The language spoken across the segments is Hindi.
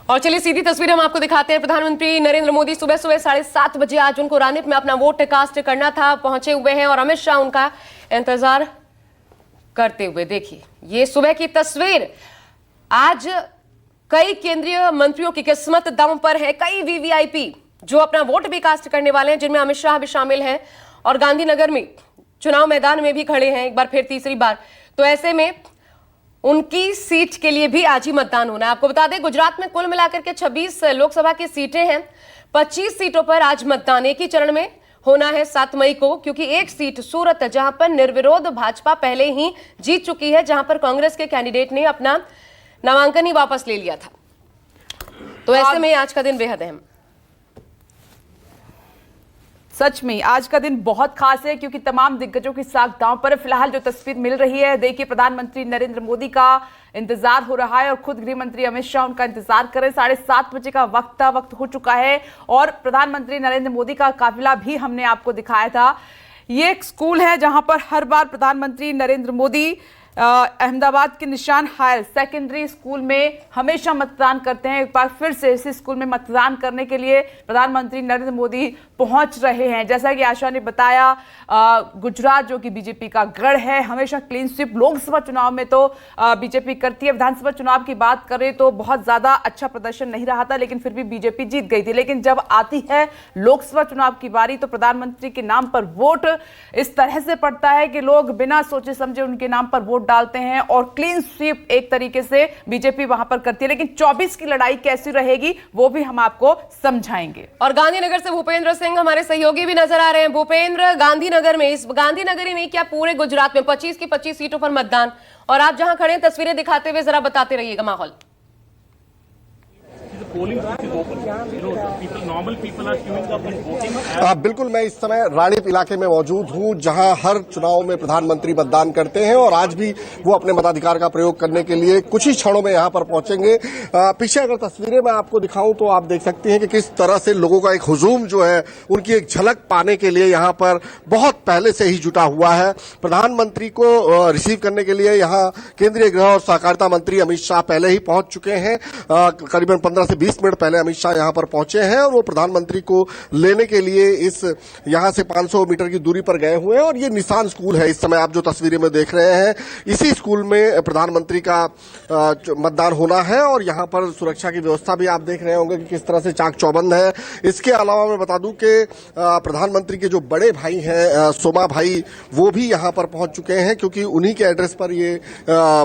और चलिए सीधी तस्वीर हम आपको दिखाते हैं। प्रधानमंत्री नरेंद्र मोदी सुबह सुबह 7:30 बजे आज उनको रानीप में अपना वोट कास्ट करना था, पहुंचे हुए हैं और अमित शाह उनका इंतजार करते हुए। देखिए ये सुबह की तस्वीर। आज कई केंद्रीय मंत्रियों की किस्मत दम पर है, कई वीवीआईपी जो अपना वोट भी कास्ट करने वाले हैं, जिनमें अमित शाह भी शामिल हैं और गांधीनगर में चुनाव मैदान में भी खड़े हैं एक बार फिर तीसरी बार। तो ऐसे में उनकी सीट के लिए भी आज ही मतदान होना है। आपको बता दें गुजरात में कुल मिलाकर के 26 लोकसभा की सीटें हैं। 25 सीटों पर आज मतदान एक ही चरण में होना है 7 मई को, क्योंकि एक सीट सूरत जहां पर निर्विरोध भाजपा पहले ही जीत चुकी है, जहां पर कांग्रेस के कैंडिडेट ने अपना नामांकन ही वापस ले लिया था। तो ऐसे में आज का दिन बेहद अहम। सच में आज का दिन बहुत खास है, क्योंकि तमाम दिग्गजों की साख दांव पर फिलहाल जो तस्वीर मिल रही है, देखिए प्रधानमंत्री नरेंद्र मोदी का इंतजार हो रहा है और खुद गृह मंत्री अमित शाह उनका इंतजार कर रहे हैं। 7:30 बजे का वक्त हो चुका है और प्रधानमंत्री नरेंद्र मोदी का काफिला भी हमने आपको दिखाया था। ये एक स्कूल है जहां पर हर बार प्रधानमंत्री नरेंद्र मोदी अहमदाबाद के निशान हायर सेकेंडरी स्कूल में हमेशा मतदान करते हैं। एक बार फिर से इसी स्कूल में मतदान करने के लिए प्रधानमंत्री नरेंद्र मोदी पहुंच रहे हैं। जैसा कि आशा ने बताया, गुजरात जो कि बीजेपी का गढ़ है, हमेशा क्लीन स्वीप लोकसभा चुनाव में तो बीजेपी करती है। विधानसभा चुनाव की बात करें तो बहुत ज्यादा अच्छा प्रदर्शन नहीं रहा था, लेकिन फिर भी बीजेपी जीत गई थी। लेकिन जब आती है लोकसभा चुनाव की बारी तो प्रधानमंत्री के नाम पर वोट इस तरह से पड़ता है कि लोग बिना सोचे समझे उनके नाम पर वोट डालते हैं और क्लीन स्वीप एक तरीके से बीजेपी वहां पर करती है। लेकिन 24 की लड़ाई कैसी रहेगी वो भी हम आपको समझाएंगे। और गांधीनगर से भूपेंद्र सिंह हमारे सहयोगी भी नजर आ रहे हैं। भूपेंद्र, गांधीनगर में, इस गांधीनगर ही नहीं क्या पूरे गुजरात में 25 की 25 सीटों पर मतदान, और आप जहां खड़े हैं तस्वीरें दिखाते हुए जरा बताते रहिएगा माहौल। बिल्कुल, मैं इस समय रानीप इलाके में मौजूद हूं, जहां हर चुनाव में प्रधानमंत्री मतदान करते हैं और आज भी वो अपने मताधिकार का प्रयोग करने के लिए कुछ ही क्षणों में यहां पर पहुंचेंगे। पीछे अगर तस्वीरें मैं आपको दिखाऊं तो आप देख सकते हैं कि किस तरह से लोगों का एक हुजूम जो है उनकी एक झलक पाने के लिए यहां पर बहुत पहले से ही जुटा हुआ है। प्रधानमंत्री को रिसीव करने के लिए यहां केंद्रीय गृह और सहकारिता मंत्री अमित शाह पहले ही पहुंच चुके हैं। करीबन 15 से 20 मिनट पहले अमित शाह यहां पर पहुंचे हैं और वो प्रधानमंत्री को लेने के लिए इस यहां से 500 मीटर की दूरी पर गए हुए हैं। और ये निशान स्कूल है, इस समय आप जो तस्वीरें में देख रहे हैं, इसी स्कूल में प्रधानमंत्री का मतदान होना है। और यहां पर सुरक्षा की व्यवस्था भी आप देख रहे होंगे कि किस तरह से चाक चौबंद है। इसके अलावा मैं बता दूं कि प्रधानमंत्री के जो बड़े भाई हैं सोमा भाई, वो भी यहां पर पहुंच चुके हैं, क्योंकि उन्हीं के एड्रेस पर ये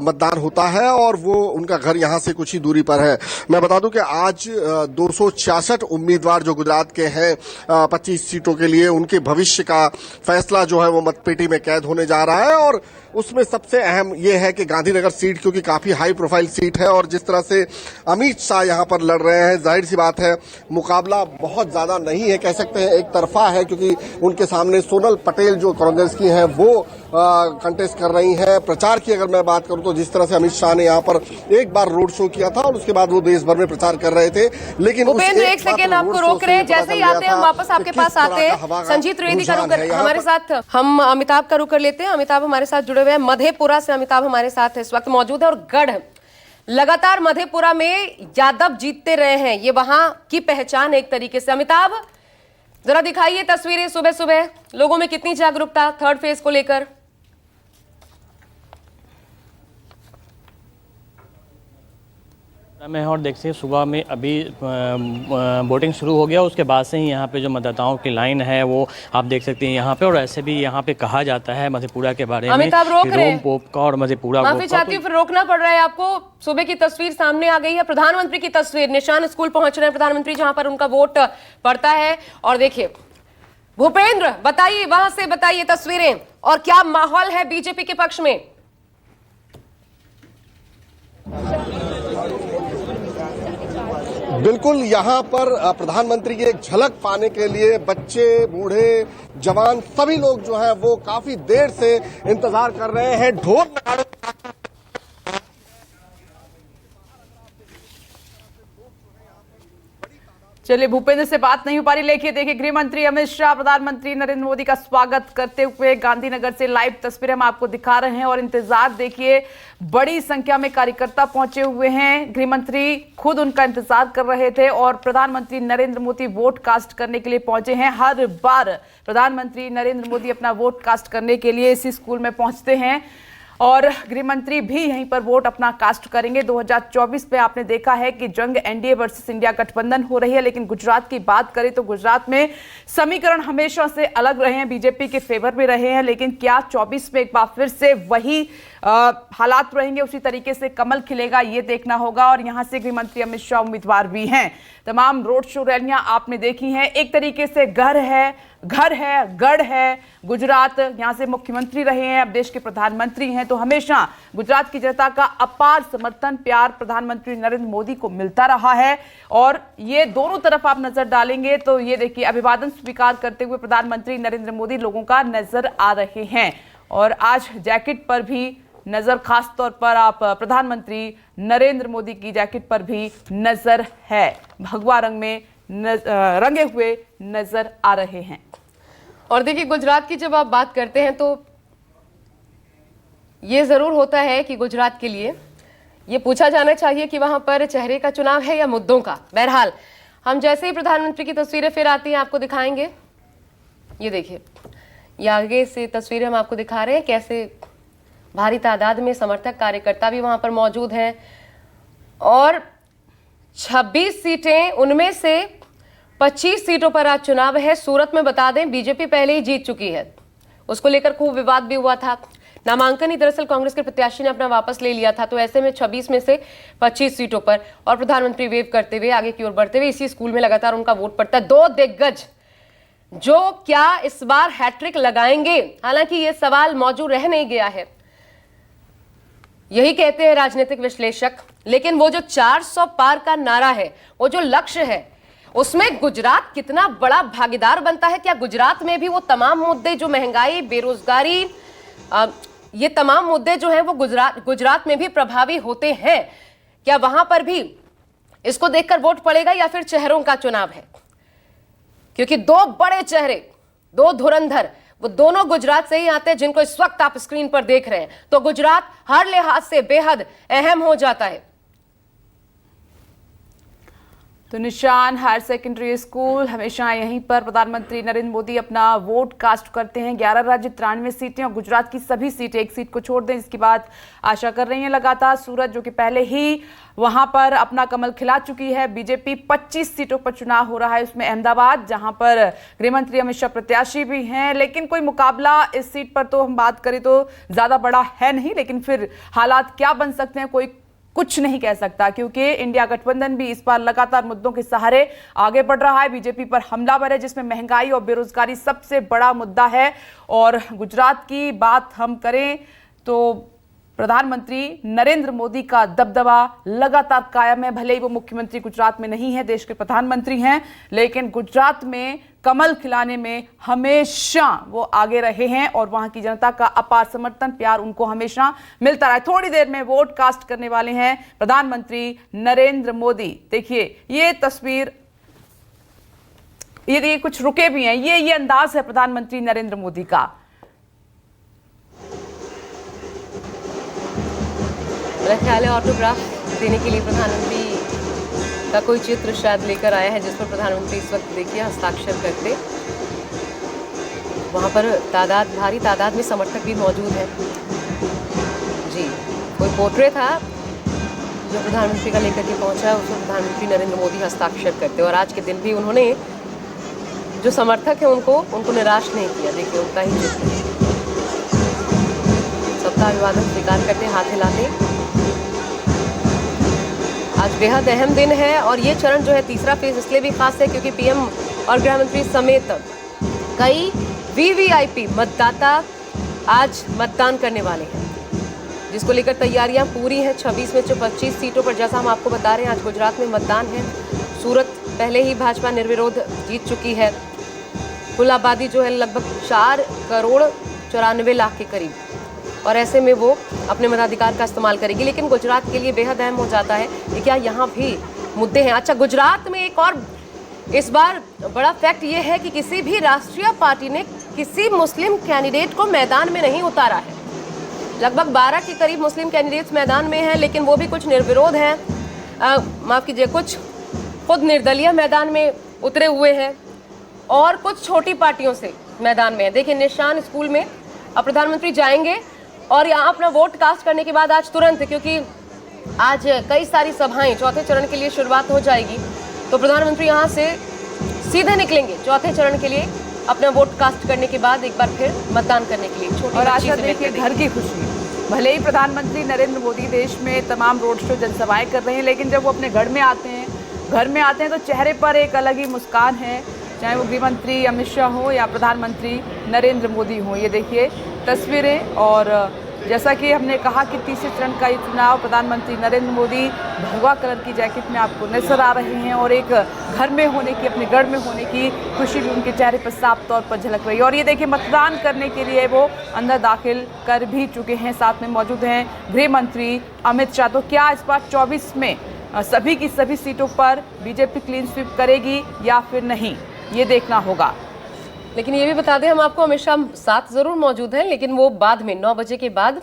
मतदान होता है और वो उनका घर यहां से कुछ ही दूरी पर है। मैं बता दूं कि आज 266 उम्मीदवार जो गुजरात के हैं 25 सीटों के लिए, उनके भविष्य का फैसला जो है वो मतपेटी में कैद होने जा रहा है। और उसमें सबसे अहम ये है कि गांधीनगर सीट क्योंकि काफी हाई प्रोफाइल सीट है और जिस तरह से अमित शाह यहां पर लड़ रहे हैं, जाहिर सी बात है मुकाबला बहुत ज्यादा नहीं है, कह सकते हैं एक तरफा है, क्योंकि उनके सामने सोनल पटेल जो कांग्रेस की हैं वो कंटेस्ट कर रही हैं। प्रचार की अगर मैं बात करूं तो जिस तरह से अमित शाह ने यहां पर एक बार रोड शो किया था और उसके बाद वो देश भर में प्रचार कर रहे थे। लेकिन भूपेंद्र एक सेकेंड आपको रोक रहे हैं, जैसे ही आते हैं हम वापस आपके पास आते हैं। संजीत त्रिवेदी का रुक हमारे साथ, हम अमिताभ का रुक कर लेते हैं। अमिताभ हमारे साथ जुड़े हुए हैं, मधेपुरा से अमिताभ हमारे साथ इस वक्त मौजूद है। और गढ़ लगातार मधेपुरा में यादव जीतते रहे हैं, ये वहां की पहचान एक तरीके से। अमिताभ जरा दिखाइए तस्वीरें, सुबह सुबह लोगों में कितनी जागरूकता थर्ड फेज को लेकर। में और देखते हैं सुबह में अभी वोटिंग शुरू हो गया, उसके बाद से ही यहाँ पे जो मतदाताओं की लाइन है वो आप देख सकते हैं यहाँ पे। और ऐसे भी यहाँ पे कहा जाता है मधेपुरा के बारे में, रोम पोप का और मधेपुरा। माफी चाहती हूँ, फिर रोकना पड़ रहा है आपको। सुबह की तस्वीर सामने आ गई है, प्रधानमंत्री की तस्वीर, निशान स्कूल पहुंच रहे हैं प्रधानमंत्री जहां पर उनका वोट पड़ता है। और देखिए भूपेंद्र, बताइए वहां से, बताइए तस्वीरें और क्या माहौल है बीजेपी के पक्ष में। बिल्कुल, यहाँ पर प्रधानमंत्री की एक झलक पाने के लिए बच्चे, बूढ़े, जवान सभी लोग जो है वो काफी देर से इंतजार कर रहे हैं। ढोल नगाड़े चलिए, भूपेंद्र से बात नहीं हो पा रही, लेकिन देखिए गृह मंत्री अमित शाह प्रधानमंत्री नरेंद्र मोदी का स्वागत करते हुए गांधीनगर से लाइव तस्वीरें हम आपको दिखा रहे हैं। और इंतजार देखिए, बड़ी संख्या में कार्यकर्ता पहुंचे हुए हैं। गृह मंत्री खुद उनका इंतजार कर रहे थे और प्रधानमंत्री नरेंद्र मोदी वोट कास्ट करने के लिए पहुंचे हैं। हर बार प्रधानमंत्री नरेंद्र मोदी अपना वोट कास्ट करने के लिए इसी स्कूल में पहुंचते हैं और गृह मंत्री भी यहीं पर वोट अपना कास्ट करेंगे। 2024 में आपने देखा है कि जंग एनडीए वर्सेस इंडिया गठबंधन हो रही है, लेकिन गुजरात की बात करें तो गुजरात में समीकरण हमेशा से अलग रहे हैं, बीजेपी के फेवर में रहे हैं। लेकिन क्या 24 में एक बार फिर से वही हालात रहेंगे, उसी तरीके से कमल खिलेगा, ये देखना होगा। और यहां से गृह मंत्री अमित शाह उम्मीदवार भी हैं। तमाम रोड शो रैलियां आपने देखी हैं। एक तरीके से घर है, गढ़ है गुजरात। यहां से मुख्यमंत्री रहे हैं, अब देश के प्रधानमंत्री हैं, तो हमेशा गुजरात की जनता का अपार समर्थन, प्यार प्रधानमंत्री नरेंद्र मोदी को मिलता रहा है। और ये दोनों तरफ आप नजर डालेंगे तो ये देखिए, अभिवादन स्वीकार करते हुए प्रधानमंत्री नरेंद्र मोदी लोगों का नजर आ रहे हैं। और आज जैकेट पर भी नजर, खास तौर पर आप प्रधानमंत्री नरेंद्र मोदी की जैकेट पर भी नजर है, भगवा रंग में रंगे हुए नजर आ रहे हैं। और देखिए, गुजरात की जब आप बात करते हैं तो ये जरूर होता है कि गुजरात के लिए ये पूछा जाना चाहिए कि वहां पर चेहरे का चुनाव है या मुद्दों का। बहरहाल, हम जैसे ही प्रधानमंत्री की तस्वीरें फिर आती हैं आपको दिखाएंगे। ये देखिए, ये आगे से तस्वीरें हम आपको दिखा रहे हैं, कैसे भारी तादाद में समर्थक कार्यकर्ता भी वहां पर मौजूद हैं। और 26 सीटें, उनमें से 25 सीटों पर आज चुनाव है। सूरत में बता दें, बीजेपी पहले ही जीत चुकी है, उसको लेकर खूब विवाद भी हुआ था। नामांकन ही दरअसल कांग्रेस के प्रत्याशी ने अपना वापस ले लिया था। तो ऐसे में 26 में से 25 सीटों पर, और प्रधानमंत्री वेव करते हुए आगे की ओर बढ़ते हुए इसी स्कूल में लगातार उनका वोट पड़ता है। दो दिग्गज जो क्या इस बार हैट्रिक लगाएंगे, हालांकि ये सवाल मौजूद रह नहीं गया है, यही कहते हैं राजनीतिक विश्लेषक। लेकिन वो जो 400 पार का नारा है, वो जो लक्ष्य है, उसमें गुजरात कितना बड़ा भागीदार बनता है। क्या गुजरात में भी वो तमाम मुद्दे जो महंगाई, बेरोजगारी, ये तमाम मुद्दे जो हैं वो गुजरात में भी प्रभावी होते हैं? क्या वहां पर भी इसको देखकर वोट पड़ेगा या फिर चेहरों का चुनाव है? क्योंकि दो बड़े चेहरे, दो धुरंधर, वो दोनों गुजरात से ही आते हैं, जिनको इस वक्त आप स्क्रीन पर देख रहे हैं। तो गुजरात हर लिहाज से बेहद अहम हो जाता है। तो निशान हायर सेकेंडरी स्कूल, हमेशा यहीं पर प्रधानमंत्री नरेंद्र मोदी अपना वोट कास्ट करते हैं। 11 राज्य 93 सीटें और गुजरात की सभी सीटें, एक सीट को छोड़ दें जिसकी बात आशा कर रही हैं लगातार। सूरत जो कि पहले ही वहां पर अपना कमल खिला चुकी है। बीजेपी 25 सीटों पर चुनाव हो रहा है, उसमें अहमदाबाद, जहां पर गृहमंत्री अमित शाह प्रत्याशी भी हैं। लेकिन कोई मुकाबला इस सीट पर तो हम बात करें तो ज्यादा बड़ा है नहीं, लेकिन फिर हालात क्या बन सकते हैं कोई कुछ नहीं कह सकता, क्योंकि इंडिया गठबंधन भी इस बार लगातार मुद्दों के सहारे आगे बढ़ रहा है। बीजेपी पर हमलावर है, जिसमें महंगाई और बेरोजगारी सबसे बड़ा मुद्दा है। और गुजरात की बात हम करें तो प्रधानमंत्री नरेंद्र मोदी का दबदबा लगातार कायम है। भले ही वो मुख्यमंत्री गुजरात में नहीं है, देश के प्रधानमंत्री हैं, लेकिन गुजरात में कमल खिलाने में हमेशा वो आगे रहे हैं और वहां की जनता का अपार समर्थन, प्यार उनको हमेशा मिलता रहा है। थोड़ी देर में वोट कास्ट करने वाले हैं प्रधानमंत्री नरेंद्र मोदी। देखिए ये तस्वीर, ये कुछ रुके भी हैं, ये अंदाज है प्रधानमंत्री नरेंद्र मोदी का। मेरा ख्याल है ऑटोग्राफ देने के लिए प्रधानमंत्री का कोई चित्र शायद लेकर आया है, जिस पर प्रधानमंत्री इस वक्त देखिए हस्ताक्षर करते। वहाँ पर भारी तादाद में समर्थक भी मौजूद हैं। जी, कोई पोर्ट्रेट था जो प्रधानमंत्री का लेकर के पहुँचा, उसमें प्रधानमंत्री नरेंद्र मोदी हस्ताक्षर करते। और आज के दिन भी उन्होंने जो समर्थक है उनको निराश नहीं किया। देखिए उनका ही चित्र, सबका अभिवादन स्वीकार करते, हाथ हिलाते। आज बेहद अहम दिन है और ये चरण जो है तीसरा फेज इसलिए भी खास है क्योंकि पीएम और गृह मंत्री समेत कई वीवीआईपी मतदाता आज मतदान करने वाले हैं, जिसको लेकर तैयारियां पूरी हैं। 26 में से 25 सीटों पर जैसा हम आपको बता रहे हैं आज गुजरात में मतदान है। सूरत पहले ही भाजपा निर्विरोध जीत चुकी है। कुल आबादी जो है लगभग 4 करोड़ 94 लाख के करीब, और ऐसे में वो अपने मताधिकार का इस्तेमाल करेगी। लेकिन गुजरात के लिए बेहद अहम हो जाता है कि क्या यहाँ भी मुद्दे हैं। अच्छा, गुजरात में एक और इस बार बड़ा फैक्ट ये है कि किसी भी राष्ट्रीय पार्टी ने किसी मुस्लिम कैंडिडेट को मैदान में नहीं उतारा है। लगभग 12 के करीब मुस्लिम कैंडिडेट्स मैदान में हैं, लेकिन वो भी कुछ निर्विरोध हैं, माफ कीजिए, कुछ खुद निर्दलीय मैदान में उतरे हुए हैं और कुछ छोटी पार्टियों से मैदान में है। देखिए, निशान स्कूल में अब प्रधानमंत्री जाएंगे और यहाँ अपना वोट कास्ट करने के बाद आज तुरंत, क्योंकि आज कई सारी सभाएं चौथे चरण के लिए शुरुआत हो जाएगी, तो प्रधानमंत्री यहाँ से सीधे निकलेंगे चौथे चरण के लिए अपना वोट कास्ट करने के बाद एक बार फिर मतदान करने के लिए। छोटी और बच्ची आशा से देखिए, लेकर घर की खुशी, भले ही प्रधानमंत्री नरेंद्र मोदी देश में तमाम रोड शो जनसभाएं कर रहे हैं, लेकिन जब वो अपने घर में आते हैं तो चेहरे पर एक अलग ही मुस्कान है, चाहे वो गृह मंत्री अमित शाह हो या प्रधानमंत्री नरेंद्र मोदी हो। ये देखिए तस्वीरें, और जैसा कि हमने कहा कि तीसरे चरण का ये चुनाव, प्रधानमंत्री नरेंद्र मोदी भगवा कलर की जैकेट में आपको नजर आ रहे हैं और एक घर में होने की, अपने गढ़ में होने की खुशी भी उनके चेहरे पर साफ तौर पर झलक रही है। और ये देखिए, मतदान करने के लिए वो अंदर दाखिल कर भी चुके हैं। साथ में मौजूद हैं गृह मंत्री अमित शाह। तो क्या इस बार 24 में सभी की सभी सीटों पर बीजेपी क्लीन स्वीप करेगी या फिर नहीं, ये देखना होगा। लेकिन ये भी बता दें, हम आपको हमेशा साथ जरूर मौजूद हैं, लेकिन वो बाद में 9 बजे के बाद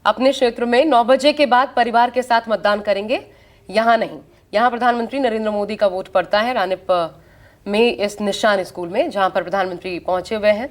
अपने क्षेत्र में 9 बजे के बाद परिवार के साथ मतदान करेंगे, यहाँ नहीं। यहाँ प्रधानमंत्री नरेंद्र मोदी का वोट पड़ता है रानिप में इस निशान स्कूल में, जहां पर प्रधानमंत्री पहुंचे हुए हैं।